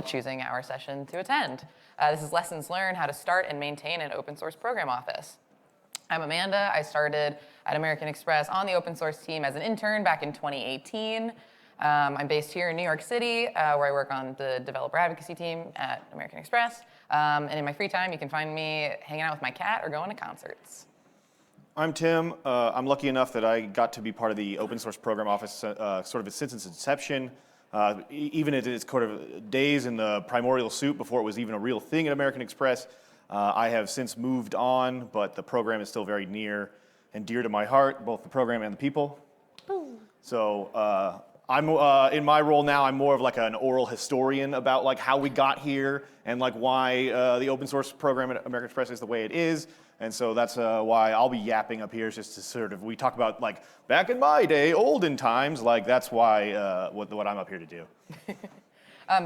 choosing our session to attend. This is Lessons Learned, how to start and maintain an open source program office. I'm Amanda. I started at American Express on the open source team as an intern back in 2018. I'm based here in New York City, where I work on the developer advocacy team at American Express. And in my free time, you can find me hanging out with my cat or going to concerts. I'm Tim. I'm lucky enough that I got to be part of the open source program office sort of since its inception. Even in its sort of days in the primordial soup before it was even a real thing at American Express. I have since moved on, but the program is still very near and dear to my heart, both the program and the people. Ooh. So I'm in my role now, I'm more of like an oral historian about like how we got here and like why the open source program at American Express is the way it is. And so that's why I'll be yapping up here, just to sort of, we talk about like back in my day, olden times, like that's why what I'm up here to do.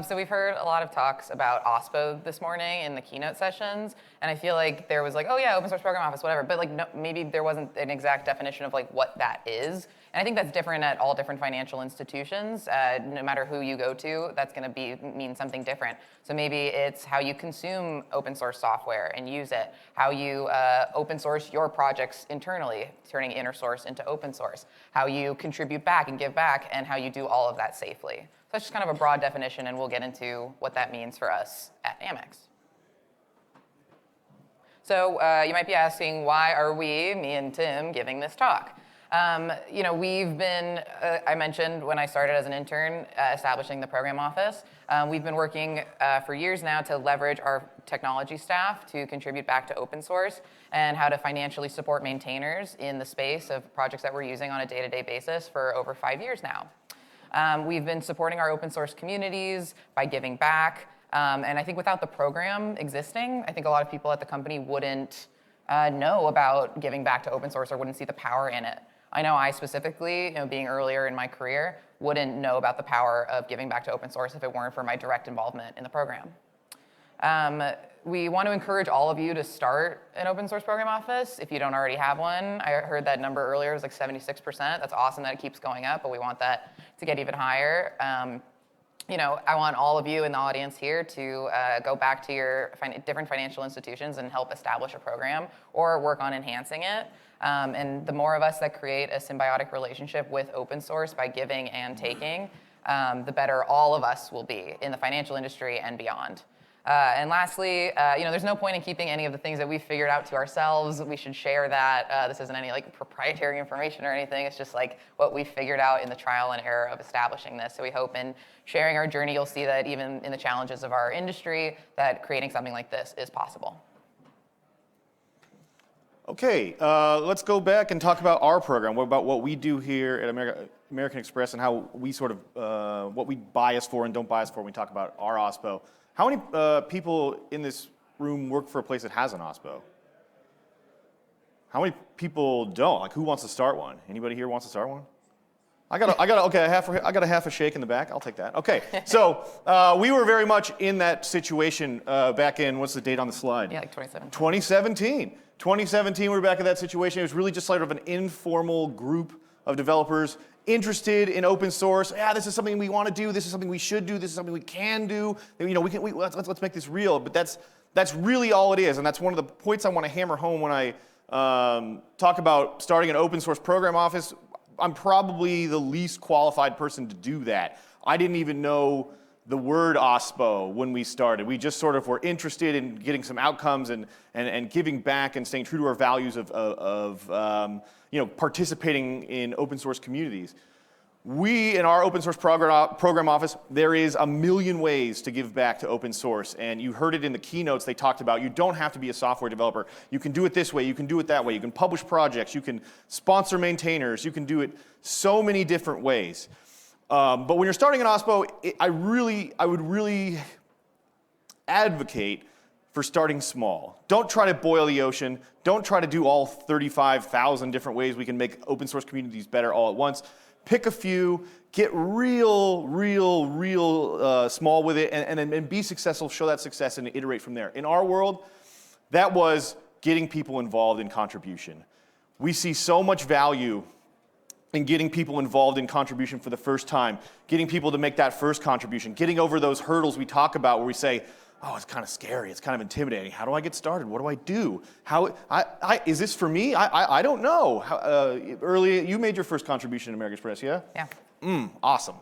So we've heard a lot of talks about OSPO this morning in the keynote sessions, and I feel like there was like, oh yeah, open source program office, whatever, but like no, maybe there wasn't an exact definition of like what that is. And I think that's different at all different financial institutions. No matter who you go to, that's going to mean something different. So maybe it's how you consume open source software and use it, how you open source your projects internally, turning inner source into open source, how you contribute back and give back, and how you do all of that safely. So that's just kind of a broad definition, and we'll get into what that means for us at Amex. So you might be asking, why are we, me and Tim, giving this talk? We've been, I mentioned when I started as an intern, establishing the program office. We've been working for years now to leverage our technology staff to contribute back to open source and how to financially support maintainers in the space of projects that we're using on a day-to-day basis for over 5 years now. We've been supporting our open source communities by giving back. And I think without the program existing, I think a lot of people at the company wouldn't know about giving back to open source or wouldn't see the power in it. I know I specifically, being earlier in my career, wouldn't know about the power of giving back to open source if it weren't for my direct involvement in the program. We want to encourage all of you to start an open source program office if you don't already have one. I heard that number earlier was like 76%. That's awesome that it keeps going up, but we want that to get even higher. I want all of you in the audience here to go back to your different financial institutions and help establish a program or work on enhancing it. And the more of us that create a symbiotic relationship with open source by giving and taking, the better all of us will be in the financial industry and beyond. And lastly, there's no point in keeping any of the things that we've figured out to ourselves. We should share that. This isn't any like proprietary information or anything. It's just like what we figured out in the trial and error of establishing this. So we hope in sharing our journey, you'll see that even in the challenges of our industry, that creating something like this is possible. Okay, let's go back and talk about our program. What about what we do here at American Express and how we sort of, what we bias for and don't bias for when we talk about our OSPO. How many people in this room work for a place that has an OSPO? How many people don't? Like, who wants to start one? Anybody here wants to start one? I got a half a shake in the back. I'll take that. Okay, so we were very much in that situation back in, what's the date on the slide? Yeah, like 2017. 2017, we were back in that situation. It was really just sort of an informal group of developers interested in open source. Yeah, this is something we want to do. This is something we should do. This is something we can do. Let's make this real. But that's really all it is, and that's one of the points I want to hammer home when I talk about starting an open source program office. I'm probably the least qualified person to do that. I didn't even know the word OSPO when we started. We just sort of were interested in getting some outcomes and giving back and staying true to our values of participating in open source communities. We, in our open source program office, there is a million ways to give back to open source. And you heard it in the keynotes they talked about. You don't have to be a software developer. You can do it this way. You can do it that way. You can publish projects. You can sponsor maintainers. You can do it so many different ways. But when you're starting an OSPO, I would really advocate for starting small. Don't try to boil the ocean. Don't try to do all 35,000 different ways we can make open source communities better all at once. Pick a few, get real small with it, and be successful, show that success, and iterate from there. In our world, that was getting people involved in contribution. We see so much value and getting people involved in contribution for the first time, getting people to make that first contribution, getting over those hurdles we talk about where we say, oh, it's kind of scary, it's kind of intimidating. How do I get started? What do I do? Is this for me? I don't know. Early, you made your first contribution in American Express, yeah? Yeah. Awesome.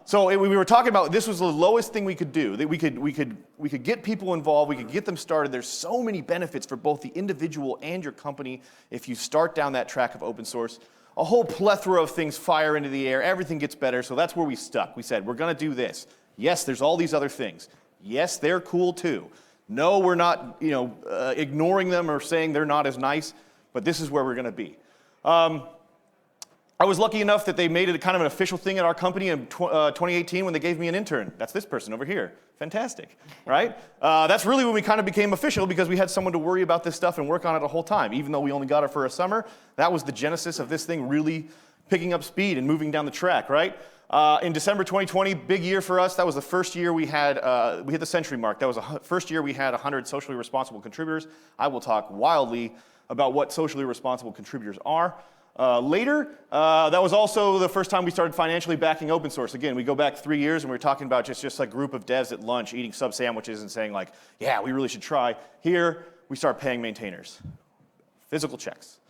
So we were talking about this was the lowest thing we could do. That we could get people involved. We could get them started. There's so many benefits for both the individual and your company if you start down that track of open source. A whole plethora of things fire into the air. Everything gets better. So that's where we stuck. We said we're going to do this. Yes, there's all these other things. Yes, they're cool too. No, we're not ignoring them or saying they're not as nice. But this is where we're going to be. I was lucky enough that they made it a kind of an official thing at our company in 2018 when they gave me an intern. That's this person over here. Fantastic, right? That's really when we kind of became official because we had someone to worry about this stuff and work on it the whole time. Even though we only got it for a summer, that was the genesis of this thing really picking up speed and moving down the track, right? In December 2020, big year for us. That was the first year we hit the century mark. That was the first year we had 100 socially responsible contributors. I will talk wildly about what socially responsible contributors are. Later, that was also the first time we started financially backing open source. Again, we go back 3 years and we were talking about just a group of devs at lunch eating sub sandwiches and saying like, yeah, we really should try. Here, we start paying maintainers. Physical checks.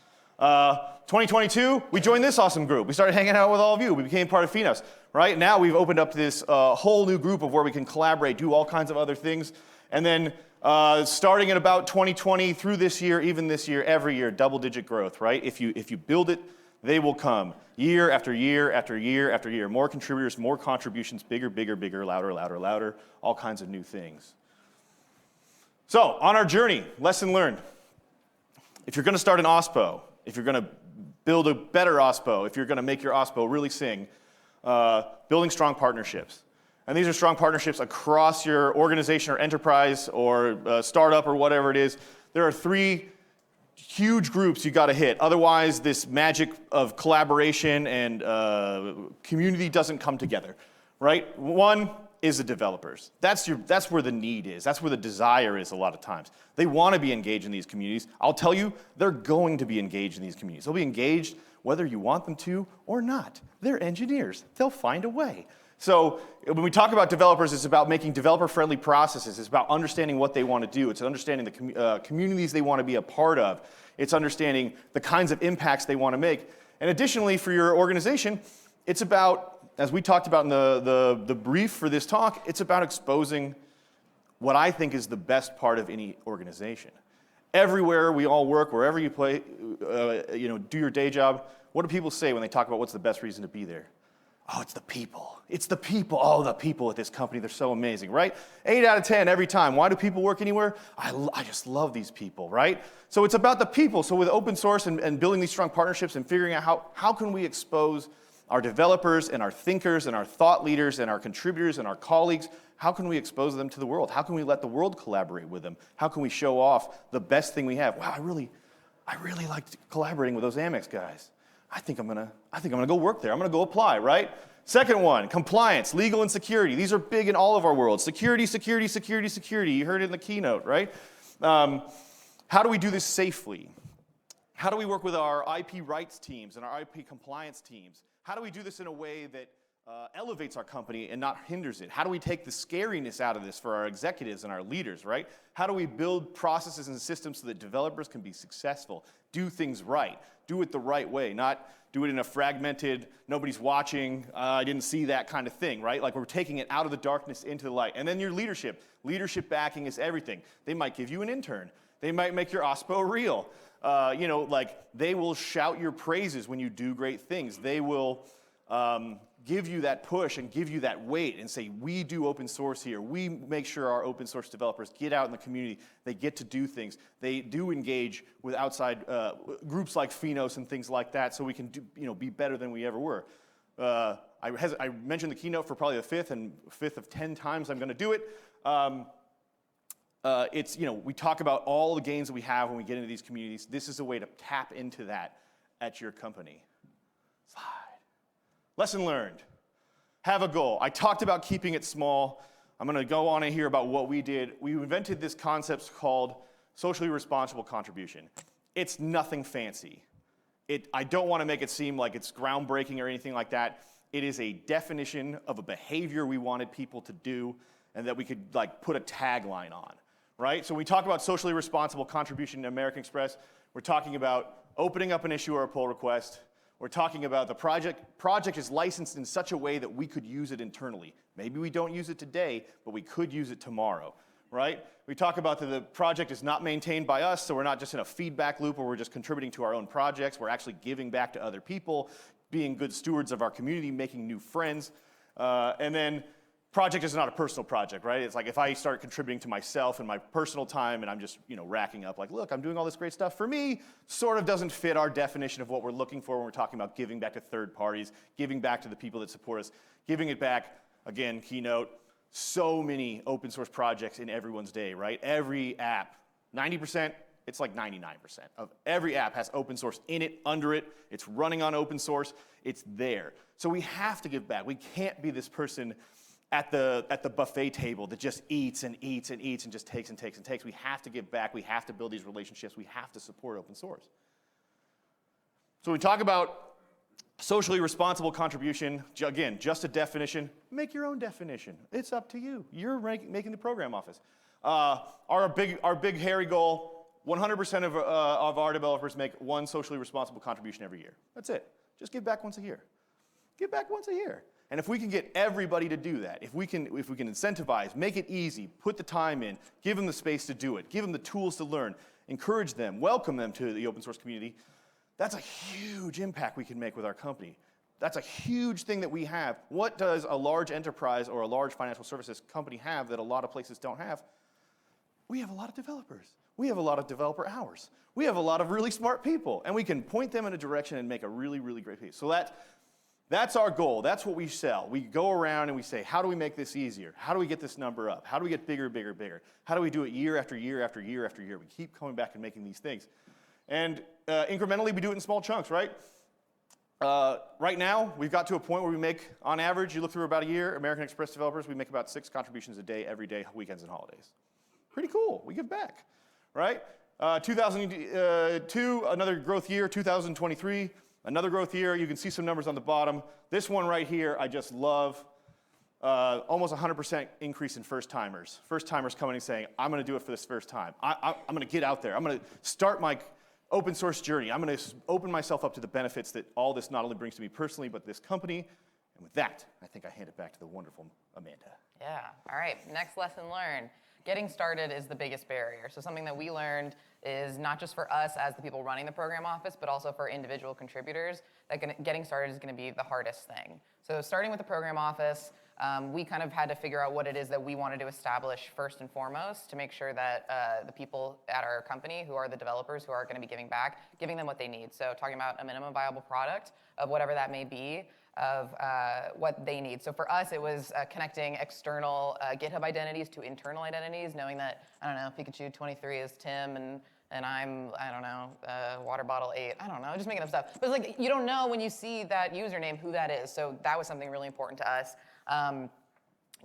2022, we joined this awesome group. We started hanging out with all of you. We became part of Finos, right? Now we've opened up this whole new group of where we can collaborate, do all kinds of other things. And then starting at about 2020 through this year, even this year, every year, double-digit growth, right? If you build it, they will come. Year after year after year after year. More contributors, more contributions, bigger, bigger, bigger, louder, louder, louder, all kinds of new things. So, on our journey, lesson learned. If you're going to start an OSPO, if you're going to build a better OSPO, if you're going to make your OSPO really sing, building strong partnerships. And these are strong partnerships across your organization or enterprise or startup or whatever it is. There are 3 huge groups you got to hit. Otherwise, this magic of collaboration and community doesn't come together, right? One is the developers. That's where the need is. That's where the desire is a lot of times. They want to be engaged in these communities. I'll tell you, they're going to be engaged in these communities. They'll be engaged whether you want them to or not. They're engineers. They'll find a way. So when we talk about developers, it's about making developer-friendly processes. It's about understanding what they want to do. It's understanding the communities they want to be a part of. It's understanding the kinds of impacts they want to make. And additionally, for your organization, it's about, as we talked about in the brief for this talk, it's about exposing what I think is the best part of any organization. Everywhere we all work, wherever you play, do your day job, what do people say when they talk about what's the best reason to be there? Oh, it's the people. It's the people. Oh, the people at this company, they're so amazing, right? 8 out of 10 every time. Why do people work anywhere? I just love these people, right? So it's about the people. So with open source and building these strong partnerships and figuring out how can we expose our developers and our thinkers and our thought leaders and our contributors and our colleagues, how can we expose them to the world? How can we let the world collaborate with them? How can we show off the best thing we have? Wow, I really liked collaborating with those Amex guys. I think I'm gonna go work there. I'm gonna go apply, right? Second one, compliance, legal and security. These are big in all of our worlds. Security, security, security, security. You heard it in the keynote, right? How do we do this safely? How do we work with our IP rights teams and our IP compliance teams? How do we do this in a way that elevates our company and not hinders it? How do we take the scariness out of this for our executives and our leaders, right? How do we build processes and systems so that developers can be successful, do things right, do it the right way, not do it in a fragmented, nobody's watching, I didn't see that kind of thing, right? Like we're taking it out of the darkness into the light. And then your leadership. Leadership backing is everything. They might give you an intern. They might make your OSPO real. They will shout your praises when you do great things. They will give you that push and give you that weight and say, we do open source here. We make sure our open source developers get out in the community. They get to do things. They do engage with outside groups like Finos and things like that so we can be better than we ever were. I mentioned the keynote for probably the fifth of 10 times I'm going to do it. We talk about all the gains that we have when we get into these communities. This is a way to tap into that at your company. Slide. Lesson learned. Have a goal. I talked about keeping it small. I'm going to go on and hear about what we did. We invented this concept called socially responsible contribution. It's nothing fancy. I don't want to make it seem like it's groundbreaking or anything like that. It is a definition of a behavior we wanted people to do and that we could like put a tagline on, right? So when we talk about socially responsible contribution to American Express, we're talking about opening up an issue or a pull request. We're talking about the project is licensed in such a way that we could use it internally. Maybe we don't use it today, but we could use it tomorrow, right? We talk about that the project is not maintained by us, so we're not just in a feedback loop where we're just contributing to our own projects. We're actually giving back to other people, being good stewards of our community, making new friends. And then project is not a personal project, right? It's like if I start contributing to myself in my personal time and I'm just racking up like, look, I'm doing all this great stuff for me, sort of doesn't fit our definition of what we're looking for when we're talking about giving back to third parties, giving back to the people that support us, giving it back, again, keynote, so many open source projects in everyone's day, right? Every app, 90%, it's like 99% of every app has open source in it, under it, it's running on open source, it's there. So we have to give back. We can't be this person at the buffet table that just eats and eats and eats and just takes and takes and takes. We have to give back. We have to build these relationships. We have to support open source. So we talk about socially responsible contribution. Again, just a definition. Make your own definition. It's up to you. You're making the program office. Our big hairy goal, 100% of our developers make one socially responsible contribution every year. That's it. Just give back once a year. Give back once a year. And if we can get everybody to do that, if we can incentivize, make it easy, put the time in, give them the space to do it, give them the tools to learn, encourage them, welcome them to the open source community, that's a huge impact we can make with our company. That's a huge thing that we have. What does a large enterprise or a large financial services company have that a lot of places don't have? We have a lot of developers. We have a lot of developer hours. We have a lot of really smart people, and we can point them in a direction and make a really, really great piece. So that's our goal. That's what we sell. We go around and we say, how do we make this easier? How do we get this number up? How do we get bigger, bigger, bigger? How do we do it year after year after year after year? We keep coming back and making these things. And incrementally, we do it in small chunks, right? Right now, we've got to a point where we make, on average, you look through about a year, American Express developers, we make about 6 contributions a day, every day, weekends and holidays. Pretty cool. We give back, right? 2002, another growth year. 2023, another growth year. You can see some numbers on the bottom. This one right here, I just love. Almost 100% increase in first-timers. First-timers coming and saying, I'm going to do it for this first time. I'm going to get out there. I'm going to start my open source journey. I'm going to open myself up to the benefits that all this not only brings to me personally, but this company. And with that, I think I hand it back to the wonderful Amanda. Yeah, all right, next lesson learned. Getting started is the biggest barrier. So something that we learned is not just for us as the people running the program office, but also for individual contributors, that getting started is going to be the hardest thing. So starting with the program office, we kind of had to figure out what it is that we wanted to establish first and foremost to make sure that the people at our company who are the developers who are going to be giving back, giving them what they need. So talking about a minimum viable product of whatever that may be, of what they need. So for us, it was connecting external GitHub identities to internal identities, knowing that, I don't know, Pikachu 23 is Tim and I'm, I don't know, water bottle 8. I don't know, just making up stuff. But it's like, you don't know when you see that username who that is. So that was something really important to us.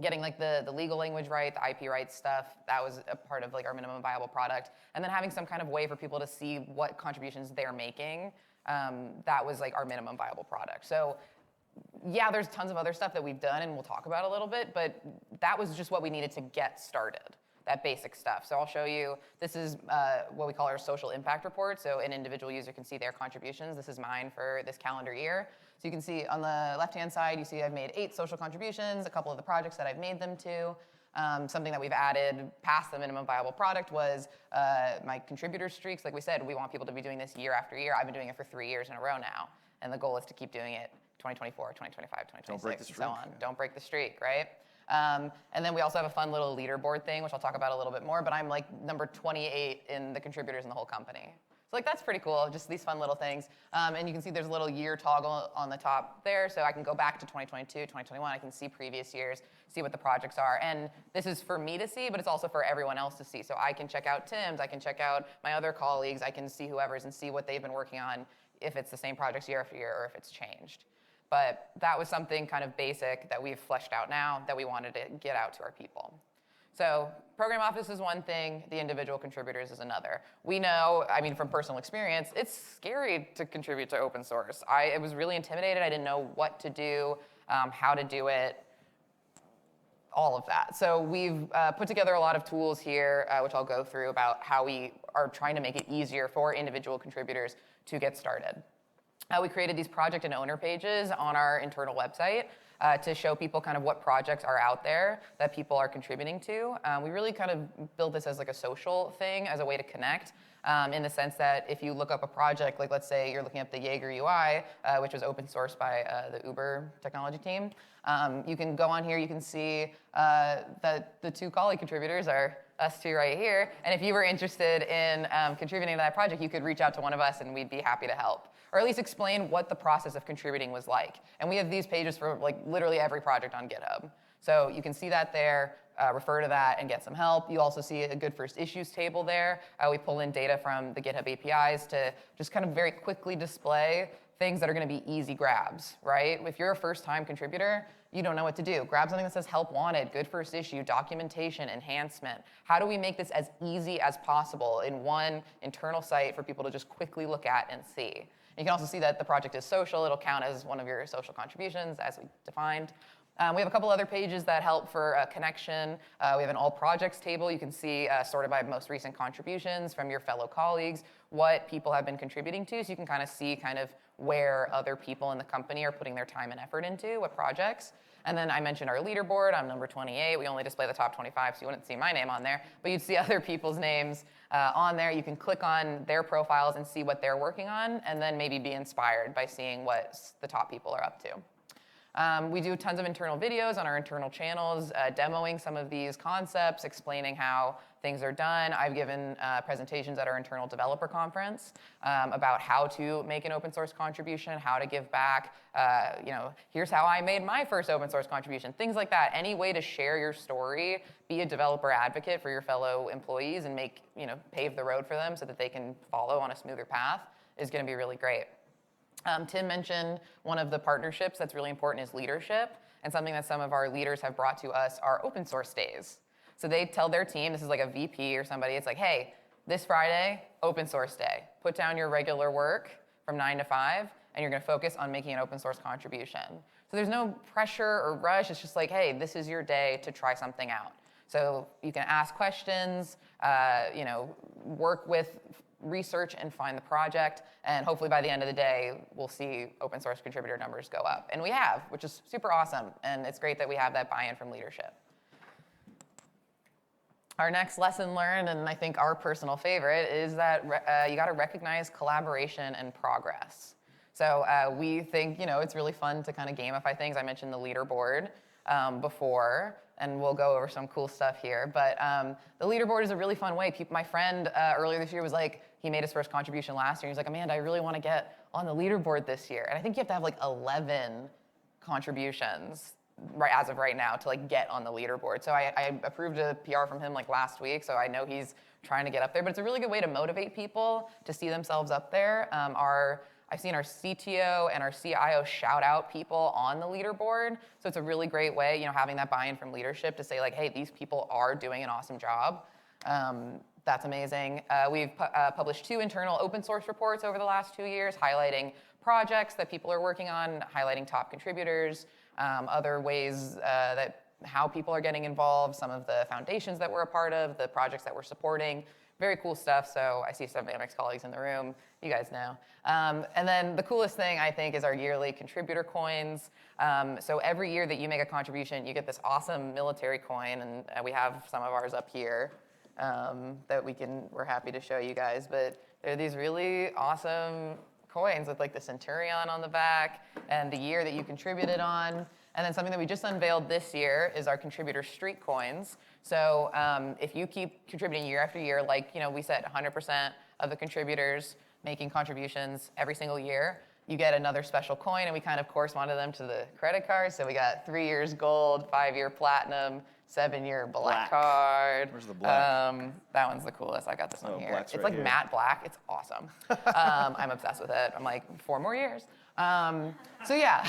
Getting like the legal language right, the IP rights stuff, that was a part of like our minimum viable product. And then having some kind of way for people to see what contributions they're making, that was like our minimum viable product. So yeah, there's tons of other stuff that we've done and we'll talk about a little bit, but that was just what we needed to get started, that basic stuff. So I'll show you, this is what we call our social impact report. So an individual user can see their contributions. This is mine for this calendar year. So you can see on the left-hand side, you see I've made 8 social contributions, a couple of the projects that I've made them to. Something that we've added past the minimum viable product was my contributor streaks. Like we said, we want people to be doing this year after year. I've been doing it for 3 years in a row now. And the goal is to keep doing it 2024, 2025, 2026, and so on. Don't break the streak, right? And then we also have a fun little leaderboard thing, which I'll talk about a little bit more, but I'm like number 28 in the contributors in the whole company. So like that's pretty cool, just these fun little things. And you can see there's a little year toggle on the top there, so I can go back to 2022, 2021, I can see previous years, see what the projects are. And this is for me to see, but it's also for everyone else to see. So I can check out Tim's, I can check out my other colleagues, I can see whoever's and see what they've been working on, if it's the same projects year after year or if it's changed. But that was something kind of basic that we've fleshed out now that we wanted to get out to our people. So program office is one thing, the individual contributors is another. We know, I mean, from personal experience, it's scary to contribute to open source. I was really intimidated. I didn't know what to do, how to do it, all of that. So we've put together a lot of tools here, which I'll go through about how we are trying to make it easier for individual contributors to get started. We created these project and owner pages on our internal website to show people kind of what projects are out there that people are contributing to. We really kind of build this as like a social thing, as a way to connect, in the sense that if you look up a project, like let's say you're looking up the Jaeger UI, which was open sourced by the Uber technology team, you can go on here, you can see that the two colleague contributors are us two right here. And if you were interested in contributing to that project, you could reach out to one of us and we'd be happy to help. Or at least explain what the process of contributing was like. And we have these pages for like literally every project on GitHub. So you can see that there, refer to that and get some help. You also see a good first issues table there. We pull in data from the GitHub APIs to just kind of very quickly display things that are going to be easy grabs, right? If you're a first-time contributor, you don't know what to do. Grab something that says help wanted, good first issue, documentation, enhancement. How do we make this as easy as possible in one internal site for people to just quickly look at and see? You can also see that the project is social. It'll count as one of your social contributions as we defined. We have a couple other pages that help for connection. We have an all projects table. You can see sorted by most recent contributions from your fellow colleagues, what people have been contributing to, so you can kind of see kind of where other people in the company are putting their time and effort into, what projects. And then I mentioned our leaderboard. I'm number 28. We only display the top 25, so you wouldn't see my name on there, but you'd see other people's names on there. You can click on their profiles and see what they're working on, and then maybe be inspired by seeing what the top people are up to. We do tons of internal videos on our internal channels, demoing some of these concepts, explaining how things are done. I've given presentations at our internal developer conference about how to make an open source contribution, how to give back. Here's how I made my first open source contribution, things like that. Any way to share your story, be a developer advocate for your fellow employees and pave the road for them so that they can follow on a smoother path is going to be really great. Tim mentioned one of the partnerships that's really important is leadership, and something that some of our leaders have brought to us are open source days. So they tell their team, this is like a VP or somebody, it's like, hey, this Friday, open source day. Put down your regular work from 9 to 5, and you're going to focus on making an open source contribution. So there's no pressure or rush. It's just like, hey, this is your day to try something out. So you can ask questions, work with research and find the project, and hopefully by the end of the day, we'll see open source contributor numbers go up. And we have, which is super awesome, and it's great that we have that buy-in from leadership. Our next lesson learned, and I think our personal favorite, is that you gotta recognize collaboration and progress. So we think, it's really fun to kind of gamify things. I mentioned the leaderboard before, and we'll go over some cool stuff here. But the leaderboard is a really fun way. My friend earlier this year was like, he made his first contribution last year. He's like, Amanda, I really want to get on the leaderboard this year. And I think you have to have like 11 contributions as of right now to like get on the leaderboard. So I approved a PR from him like last week, so I know he's trying to get up there. But it's a really good way to motivate people to see themselves up there. I've seen our CTO and our CIO shout out people on the leaderboard. So it's a really great way, having that buy-in from leadership to say like, hey, these people are doing an awesome job. That's amazing. We've published 2 internal open source reports over the last 2 years, highlighting projects that people are working on, highlighting top contributors, other ways how people are getting involved, some of the foundations that we're a part of, the projects that we're supporting. Very cool stuff. So I see some Amex colleagues in the room. You guys know. And then the coolest thing, I think, is our yearly contributor coins. So every year that you make a contribution, you get this awesome military coin. And we have some of ours up here that we're happy to show you guys. But they're these really awesome coins with like the Centurion on the back and the year that you contributed on. And then something that we just unveiled this year is our contributor streak coins. So if you keep contributing year after year, like we said, 100% of the contributors making contributions every single year, you get another special coin, and we kind of corresponded them to the credit card. So we got 3 years gold, 5-year platinum, 7-year black card. Where's the black? That one's the coolest. I got this one here. Black's It's right like here. matte black. It's awesome. I'm obsessed with it. I'm like, 4 more years. So yeah.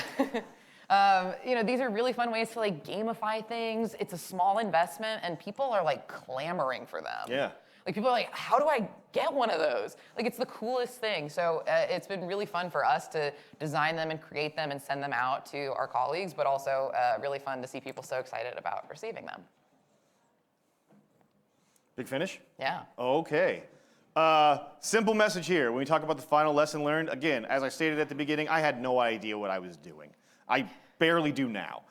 These are really fun ways to like gamify things. It's a small investment, and people are like clamoring for them. Yeah. Like people are like, how do I get one of those? Like it's the coolest thing. So it's been really fun for us to design them and create them and send them out to our colleagues, but also really fun to see people so excited about receiving them. Big finish? Yeah. Okay. Simple message here. When we talk about the final lesson learned, again, as I stated at the beginning, I had no idea what I was doing. I barely do now.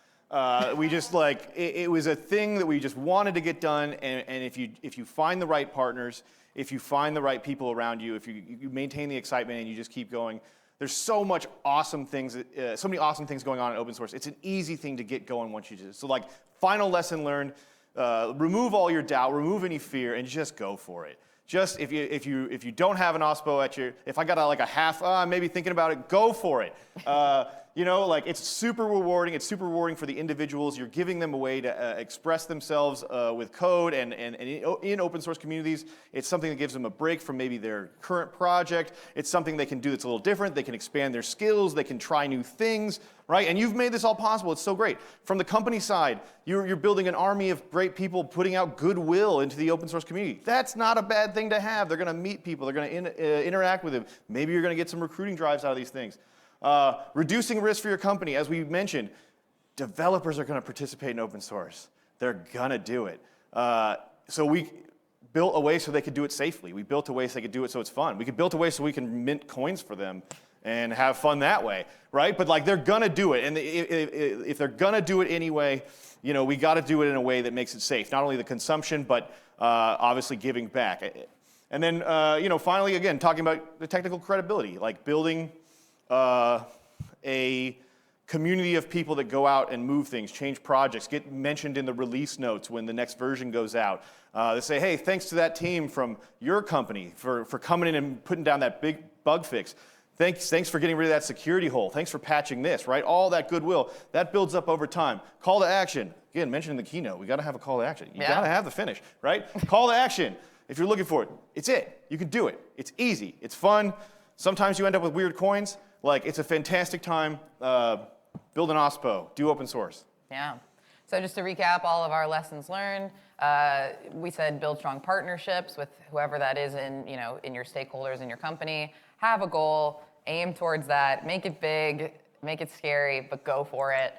We just like, it was a thing that we just wanted to get done, and if you find the right partners, if you find the right people around you, if you maintain the excitement and you just keep going, there's so many awesome things going on in open source. It's an easy thing to get going once you just, so like, final lesson learned, remove all your doubt, remove any fear, and just go for it. Just if you don't have an OSPO at your, if I got like a half, maybe thinking about it, go for it. Like it's super rewarding. It's super rewarding for the individuals. You're giving them a way to express themselves with code, and in open source communities, it's something that gives them a break from maybe their current project. It's something they can do that's a little different. They can expand their skills. They can try new things, right? And you've made this all possible. It's so great. From the company side, you're building an army of great people putting out goodwill into the open source community. That's not a bad thing to have. They're going to meet people. They're going to interact with them. Maybe you're going to get some recruiting drives out of these things. Reducing risk for your company, as we mentioned, developers are going to participate in open source. They're going to do it. So we built a way so they could do it safely. We built a way so they could do it so it's fun. We could build a way so we can mint coins for them and have fun that way, right? But like, they're going to do it. And if they're going to do it anyway, we got to do it in a way that makes it safe. Not only the consumption, but obviously giving back. And then, finally, again, talking about the technical credibility, like building a community of people that go out and move things, change projects, get mentioned in the release notes when the next version goes out. They say, hey, thanks to that team from your company for coming in and putting down that big bug fix. Thanks for getting rid of that security hole. Thanks for patching this, right? All that goodwill, that builds up over time. Call to action. Again, mentioned in the keynote, we got to have a call to action. You got to have the finish, right? Call to action. If you're looking for it, it's it. You can do it. It's easy. It's fun. Sometimes you end up with weird coins. Like, it's a fantastic time. Build an OSPO. Do open source. Yeah. So just to recap all of our lessons learned, we said build strong partnerships with whoever that is in your stakeholders in your company. Have a goal. Aim towards that. Make it big. Make it scary, but go for it.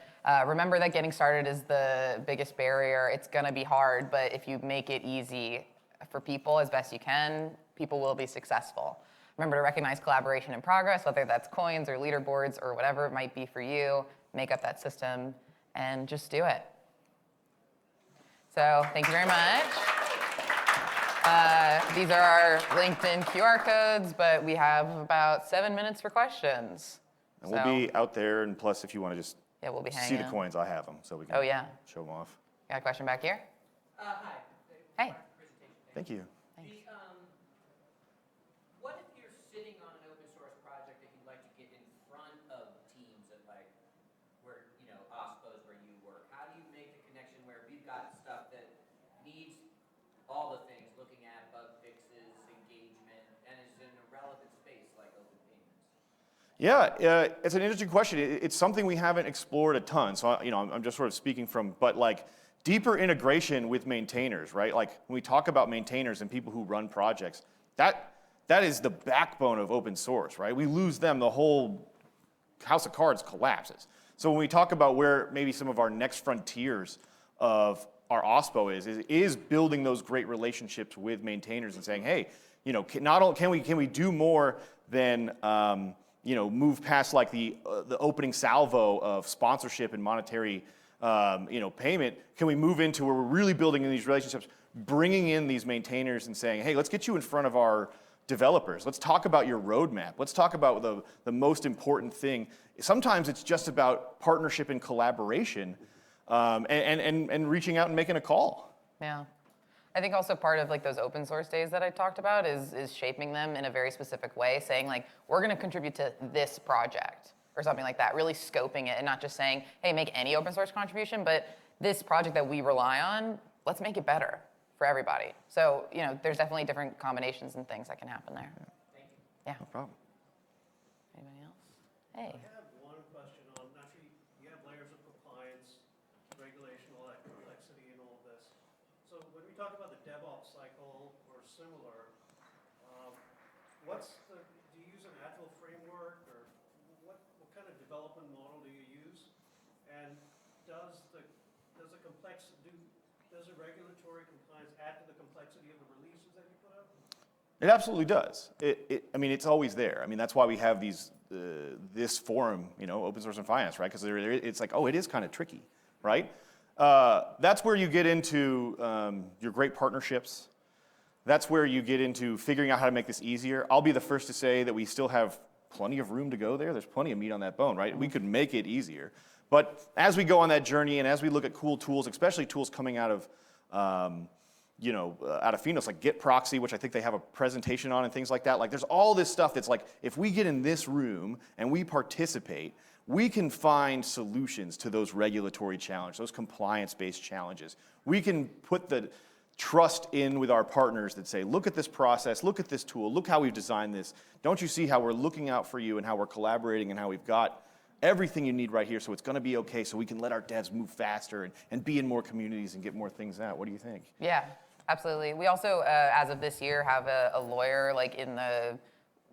Remember that getting started is the biggest barrier. It's going to be hard, but if you make it easy for people as best you can, people will be successful. Remember to recognize collaboration in progress, whether that's coins or leaderboards or whatever it might be for you. Make up that system and just do it. So thank you very much. These are our LinkedIn QR codes, but we have about 7 minutes for questions. And we'll be out there, and plus if you want to just we'll be see the coins, I have them, so we can show them off. Got a question back here? Hi. Hey. Thank you. Thanks. What if you're sitting on an open source project that you'd like to get in front of teams at like where, OSPOs where you work? How do you make the connection where we've got stuff that needs all the things, looking at bug fixes, engagement, and is in a relevant space like open payments? Yeah, it's an interesting question. It's something we haven't explored a ton. So, I'm just sort of speaking from, but like deeper integration with maintainers, right? Like when we talk about maintainers and people who run projects, that is the backbone of open source, right? We lose them, the whole house of cards collapses. So when we talk about where maybe some of our next frontiers of our OSPO is building those great relationships with maintainers and saying, hey, not only can we do more than move past like the opening salvo of sponsorship and monetary payment, can we move into where we're really building in these relationships, bringing in these maintainers and saying, hey, let's get you in front of our developers. Let's talk about your roadmap. Let's talk about the most important thing. Sometimes it's just about partnership and collaboration and reaching out and making a call. Yeah. I think also part of like those open source days that I talked about is shaping them in a very specific way, saying like, we're going to contribute to this project or something like that, really scoping it and not just saying, hey, make any open source contribution, but this project that we rely on, let's make it better for everybody. So, there's definitely different combinations and things that can happen there. Thank you. Yeah. No problem. Anybody else? Hey. I have one question on, not sure you have talk about the DevOps cycle or similar, do you use an agile framework, or what kind of development model do you use? And does the regulatory compliance add to the complexity of the releases that you put out? It absolutely does. I mean, it's always there. I mean, that's why we have this forum, open source and finance, right? Because it's like, oh, it is kind of tricky, right? That's where you get into your great partnerships. That's where you get into figuring out how to make this easier. I'll be the first to say that we still have plenty of room to go there. There's plenty of meat on that bone, right? We could make it easier. But as we go on that journey and as we look at cool tools, especially tools coming out of Finos, like Git Proxy, which I think they have a presentation on and things like that. Like there's all this stuff that's like, if we get in this room and we participate, we can find solutions to those regulatory challenges, those compliance-based challenges. We can put the trust in with our partners that say, look at this process, look at this tool, look how we've designed this. Don't you see how we're looking out for you and how we're collaborating and how we've got everything you need right here, so it's going to be okay, so we can let our devs move faster and be in more communities and get more things out. What do you think? Yeah, absolutely. We also, as of this year, have a lawyer like in the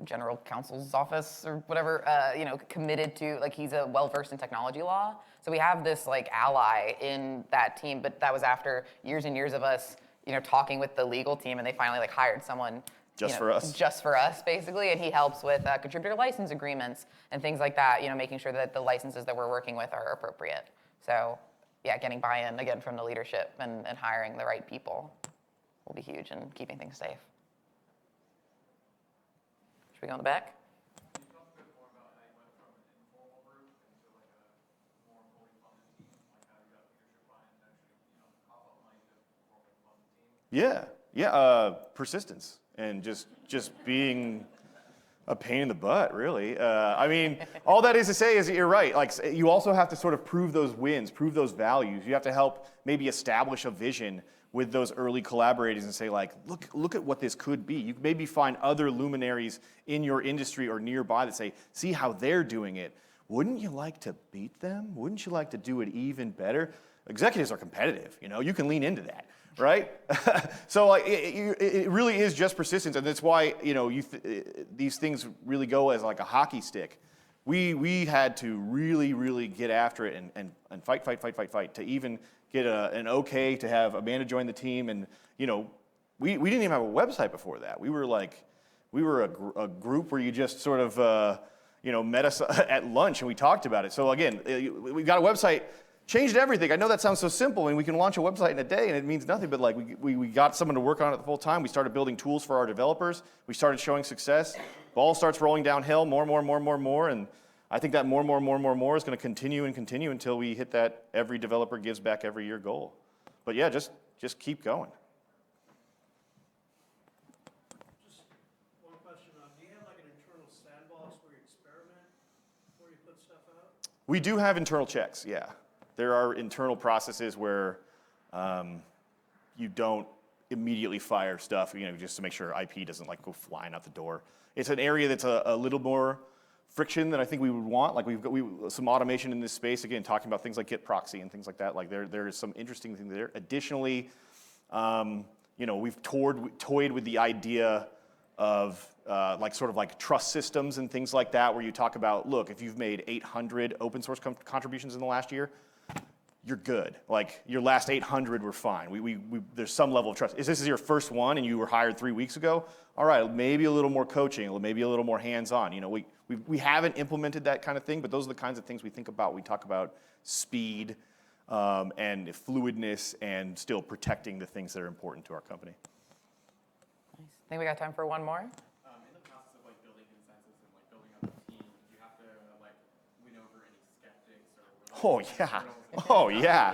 general counsel's office or whatever, committed to, like, he's a well-versed in technology law. So we have this like ally in that team, but that was after years and years of us, talking with the legal team, and they finally like hired someone Just for us, basically, and he helps with contributor license agreements and things like that, making sure that the licenses that we're working with are appropriate. So, yeah, getting buy-in, again, from the leadership and hiring the right people will be huge in keeping things safe. Should we go in the back? Can you talk a bit more about how you went from an informal group into like a more fully funded team, like how you got leadership buy-in and actually, cough up money to formally fund the team? Persistence. And just being a pain in the butt, really. I mean, all that is to say is that you're right. Like, you also have to sort of prove those wins, prove those values. You have to help maybe establish a vision with those early collaborators and say, like, look at what this could be. You maybe find other luminaries in your industry or nearby that say, see how they're doing it. Wouldn't you like to beat them? Wouldn't you like to do it even better? Executives are competitive. You can lean into that. Right? So like, it really is just persistence, and that's why these things really go as like a hockey stick. We had to really get after it and fight to even get an okay to have Amanda join the team, and we didn't even have a website before that. We were a group where you just sort of met us at lunch and we talked about it. So again, we got a website. Changed everything. I know that sounds so simple, and we can launch a website in a day, and it means nothing, but like we got someone to work on it the full time. We started building tools for our developers. We started showing success. Ball starts rolling downhill, more, and I think that more is going to continue until we hit that every developer gives back every year goal. But yeah, just keep going. Just one question. Do you have like an internal sandbox where you experiment before you put stuff out? We do have internal checks, yeah. There are internal processes where you don't immediately fire stuff, just to make sure IP doesn't like go flying out the door. It's an area that's a little more friction than I think we would want. Like we've got some automation in this space, again, talking about things like Git Proxy and things like that. Like there is some interesting things there. Additionally, we've toyed with the idea of sort of like trust systems and things like that, where you talk about, look, if you've made 800 open source contributions in the last year, you're good. Like your last 800 were fine. There's some level of trust. If this is your first one and you were hired 3 weeks ago, all right, maybe a little more coaching, maybe a little more hands-on. We haven't implemented that kind of thing, but those are the kinds of things we think about. We talk about speed and fluidness and still protecting the things that are important to our company. Nice. I think we got time for one more. In the process of like building consensus and like building up a team, did you have to like win over any skeptics or? Oh yeah.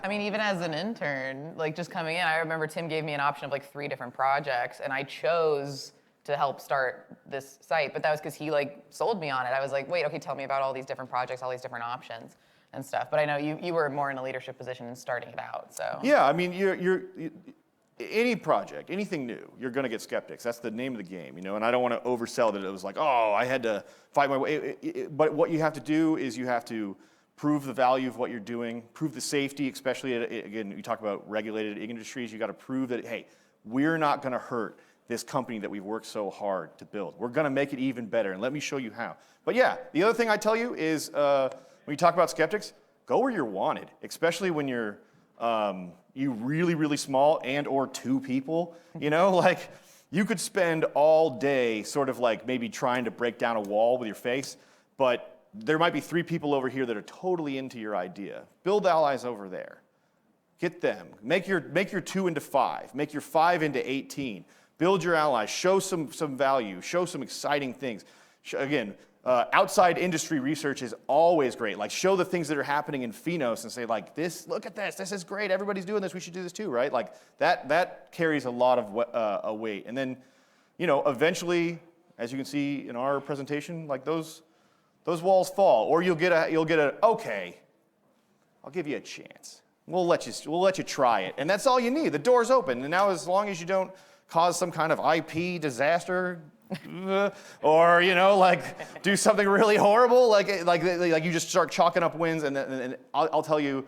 I mean, even as an intern, like just coming in, I remember Tim gave me an option of like 3 different projects, and I chose to help start this site, but that was because he like sold me on it. I was like, wait, okay, tell me about all these different projects, all these different options and stuff. But I know you were more in a leadership position and starting it out, so. Yeah, I mean, you're any project, anything new, you're going to get skeptics. That's the name of the game, and I don't want to oversell that it was like, oh, I had to fight my way. But what you have to do is you have to prove the value of what you're doing, prove the safety, especially, again, you talk about regulated industries, you got to prove that, hey, we're not going to hurt this company that we've worked so hard to build. We're going to make it even better, and let me show you how. But yeah, the other thing I tell you is when you talk about skeptics, go where you're wanted, especially when you're you really, really small and or 2 people. You know, like you could spend all day sort of like maybe trying to break down a wall with your face, but there might be 3 people over here that are totally into your idea. Build allies over there. Get them. Make your 2 into 5. Make your 5 into 18. Build your allies. Show some value. Show some exciting things. Again, outside industry research is always great. Like show the things that are happening in Phenos and say like this. Look at this. This is great. Everybody's doing this. We should do this too, right? Like that carries a lot of weight. And then, you know, eventually, as you can see in our presentation, like those walls fall, or you'll get a okay, I'll give you a chance. We'll let you try it, and that's all you need. The door's open, and now as long as you don't cause some kind of IP disaster, or you know, like do something really horrible, like you just start chalking up wins, and I'll tell you,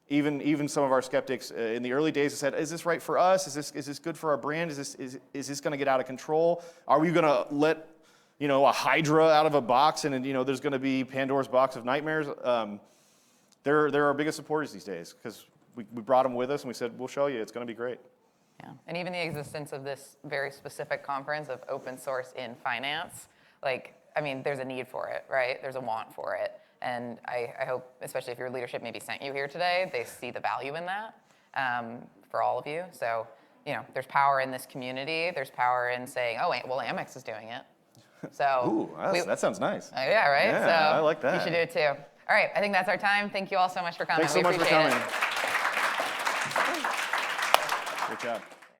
even some of our skeptics in the early days said, "Is this right for us? Is this good for our brand? Is this going to get out of control? Are we going to let a Hydra out of a box, and there's going to be Pandora's box of nightmares?" They're our biggest supporters these days because we brought them with us and we said, we'll show you, it's going to be great. Yeah, and even the existence of this very specific conference of open source in finance, there's a need for it, right? There's a want for it. And I hope, especially if your leadership maybe sent you here today, they see the value in that for all of you. So, there's power in this community. There's power in saying, oh, well, Amex is doing it. So that sounds nice. Yeah, right? Yeah, so I like that. You should do it too. All right, I think that's our time. Thank you all so much for coming. Thanks so much for appreciate coming. it. Great job.